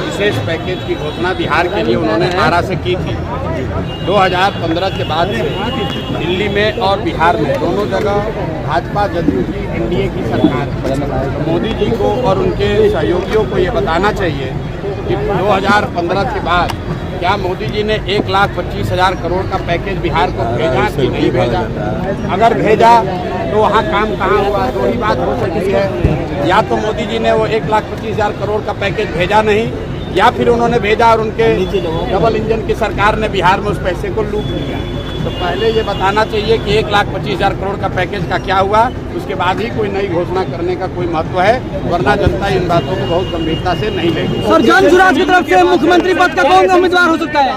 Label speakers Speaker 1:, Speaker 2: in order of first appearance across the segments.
Speaker 1: विशेष package की घोषणा बिहार के लिए उन्होंने आरा से की थी। 2015 के बाद से दिल्ली में और बिहार में दोनों जगह भाजपा जदयू की एनडीए की सरकार है। मोदी जी को और उनके सहयोगियों को ये बताना चाहिए कि 2015 के बाद क्या मोदी जी ने 1,25,000 करोड़ का पैकेज बिहार को भेजा कि नहीं भेजा? अगर भेजा तो वहाँ काम कहाँ हुआ? दो ही बात हो सकती है, या तो मोदी जी ने वो 1,25,000 करोड़ का पैकेज भेजा नहीं, या फिर उन्होंने भेजा और उनके डबल इंजन की सरकार ने बिहार में उस पैसे को लूट लिया। तो पहले ये बताना चाहिए कि 1,25,000 करोड़ का पैकेज का क्या हुआ, उसके बाद ही कोई नई घोषणा करने का कोई महत्व है, वरना जनता इन बातों को बहुत गंभीरता से नहीं लेगी।
Speaker 2: सर, जान सुराज की तरफ से मुख्यमंत्री पद का कौन सा उम्मीदवार हो सकता है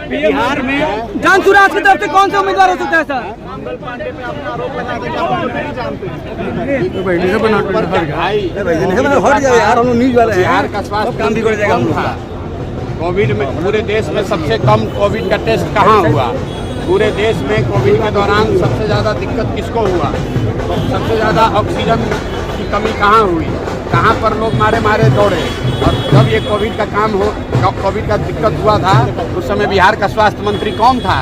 Speaker 2: बिहार में? जान सुराज की तरफ से कौन सा उम्मीदवार हो सकता है सर?
Speaker 1: मंगल पांडे पे अपना आरोप लगा देगा, आप नहीं जानते बिहार का स्वास्थ्य कम था। कोविड में पूरे देश में सबसे कम कोविड का टेस्ट कहाँ हुआ? पूरे देश में कोविड के दौरान सबसे ज़्यादा दिक्कत किसको हुआ? सबसे ज़्यादा ऑक्सीजन की कमी कहाँ हुई? कहाँ पर लोग मारे मारे दौड़े? और जब ये कोविड का कोविड का दिक्कत हुआ था, उस समय बिहार का स्वास्थ्य मंत्री कौन था?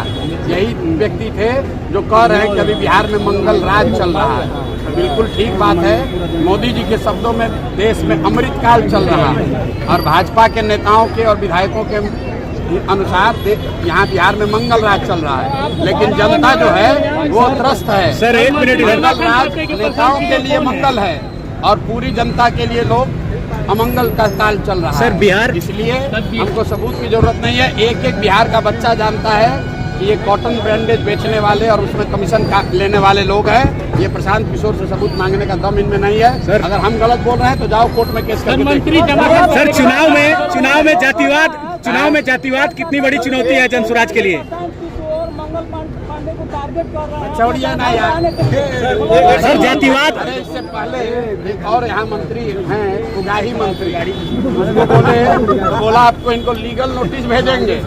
Speaker 1: यही व्यक्ति थे जो कह रहे हैं कि अभी बिहार में मंगल राज चल रहा है। बिल्कुल ठीक बात है। मोदी जी के शब्दों में देश में अमृतकाल चल रहा है, और भाजपा के नेताओं के और विधायकों के अनुसार यहाँ बिहार में मंगल राज चल रहा है, लेकिन जनता जो है वो त्रस्त है।
Speaker 3: सर, एक मिनट।
Speaker 1: मंगल राज नेताओं के लिए मंगल है और पूरी जनता के लिए लोग अमंगल का काल चल रहा है।
Speaker 3: सर, बिहार
Speaker 1: इसलिए हमको सबूत की जरूरत नहीं है। एक एक बिहार का बच्चा जानता है कि ये कॉटन ब्रांडेज बेचने वाले और उसमें कमीशन लेने वाले लोग हैं। ये प्रशांत किशोर से सबूत मांगने का दम इनमें नहीं है। सर, अगर हम गलत बोल रहे हैं तो जाओ कोर्ट में केस करके देखो।
Speaker 3: सर, चुनाव में जातिवाद कितनी बड़ी चुनौती है जनसुराज के लिए?
Speaker 1: छोड़िए ना यार
Speaker 3: सर, जातिवाद।
Speaker 1: अरे इससे पहले एक और यहाँ मंत्री हैं, उगाही मंत्री, उसको बोला आपको इनको लीगल नोटिस भेजेंगे,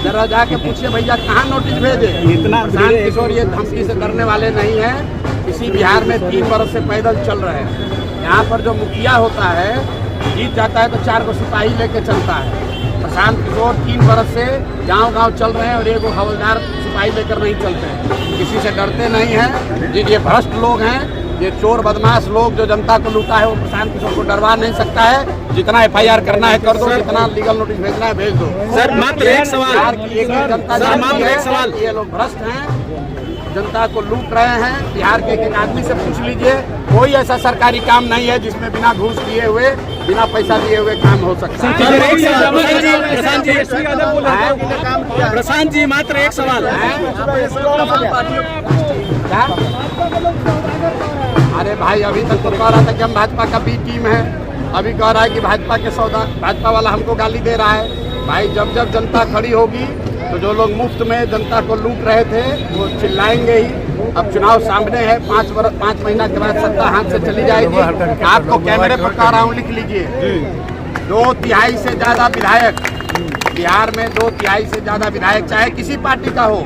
Speaker 1: जरा जाके पूछिए भैया कहाँ नोटिस भेजे।
Speaker 3: इतना
Speaker 1: प्रशांत किशोर ये धमकी से डरने वाले नहीं हैं। इसी बिहार में 3 बरस से पैदल चल रहे हैं। यहाँ पर जो मुखिया होता है, जीत जाता है तो 4 को सिपाही लेके चलता है। प्रशांत किशोर 3 बरस से गांव-गांव चल रहे हैं और एक हवलदार सिपाही लेकर नहीं चलते हैं। किसी से डरते नहीं हैं। ये भ्रष्ट लोग हैं, ये चोर बदमाश लोग जो जनता को लूटा है, वो प्रशांत किशोर को डरवा नहीं सकता है। जितना FIR करना है कर दो, जितना लीगल नोटिस भेजना है भेज दो।
Speaker 3: सर, मात्र एक सवाल।
Speaker 1: जनता जानती है ये लोग भ्रष्ट हैं, जनता को लूट रहे हैं। बिहार के एक आदमी से पूछ लीजिए, कोई ऐसा सरकारी काम नहीं है जिसमें बिना घूस दिए हुए, बिना पैसा दिए हुए काम हो सकता है।
Speaker 3: प्रशांत जी, मात्र एक सवाल।
Speaker 1: अरे भाई, अभी तक तो कह रहा था कि हम भाजपा का बी टीम है, अभी कह रहा है कि भाजपा वाला हमको गाली दे रहा है। भाई, जब जब जनता खड़ी होगी तो जो लोग मुफ्त में जनता को लूट रहे थे वो चिल्लाएंगे ही। अब चुनाव सामने है, 5 महीना के बाद सत्ता हाथ से चली जाएगी। आपको कैमरे पर कह रहा हूँ, लिख लीजिए। 2/3 से ज़्यादा विधायक बिहार में, 2/3 से ज़्यादा विधायक चाहे किसी पार्टी का हो,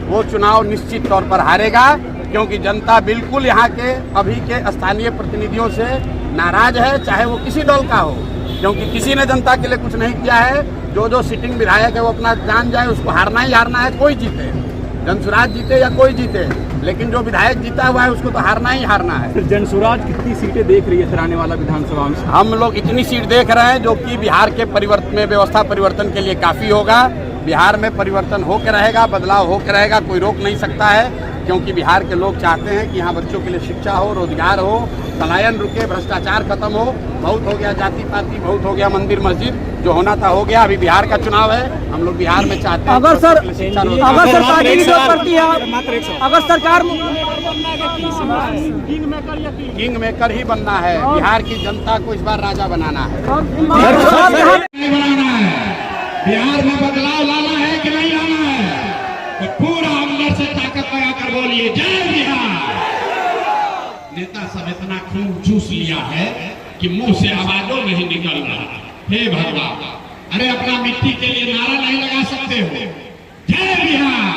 Speaker 1: वो चुनाव निश्चित तौर पर हारेगा, क्योंकि जनता बिल्कुल यहाँ के अभी के स्थानीय प्रतिनिधियों से नाराज है, चाहे वो किसी दल का हो, क्योंकि किसी ने जनता के लिए कुछ नहीं किया है। जो सिटिंग विधायक है वो अपना जान जाए, उसको हारना ही हारना है। कोई जीते, जनसुराज जीते या कोई जीते, लेकिन जो विधायक जीता हुआ है उसको तो हारना ही हारना है।
Speaker 3: जनसुराज कितनी सीटें देख रही है सर आने वाला विधानसभा में?
Speaker 1: हम लोग इतनी सीट देख रहे हैं जो कि बिहार के व्यवस्था परिवर्तन के लिए काफ़ी होगा। बिहार में परिवर्तन होकर रहेगा, बदलाव होकर रहेगा, कोई रोक नहीं सकता है, क्योंकि बिहार के लोग चाहते हैं कि यहाँ बच्चों के लिए शिक्षा हो, रोजगार हो, पलायन रुके, भ्रष्टाचार खत्म हो। बहुत हो गया जाति पाति, बहुत हो गया मंदिर मस्जिद, जो होना था हो गया। अभी बिहार का चुनाव है, हम लोग बिहार में चाहते हैं
Speaker 2: अगर सरकार
Speaker 1: किंग मेकर ही बनना है। बिहार की जनता को इस बार राजा बनाना है।
Speaker 4: बिहार में बदलाव लाना है कि नहीं लाना है? तो पूरा अंदर से ताकत लगाकर बोलिए, जय बिहार। नेता सब इतना खून चूस लिया है कि मुंह से आवाजों नहीं निकल रहा। हे भगवान, अरे अपना मिट्टी के लिए नारा नहीं लगा सकते हो? जय बिहार।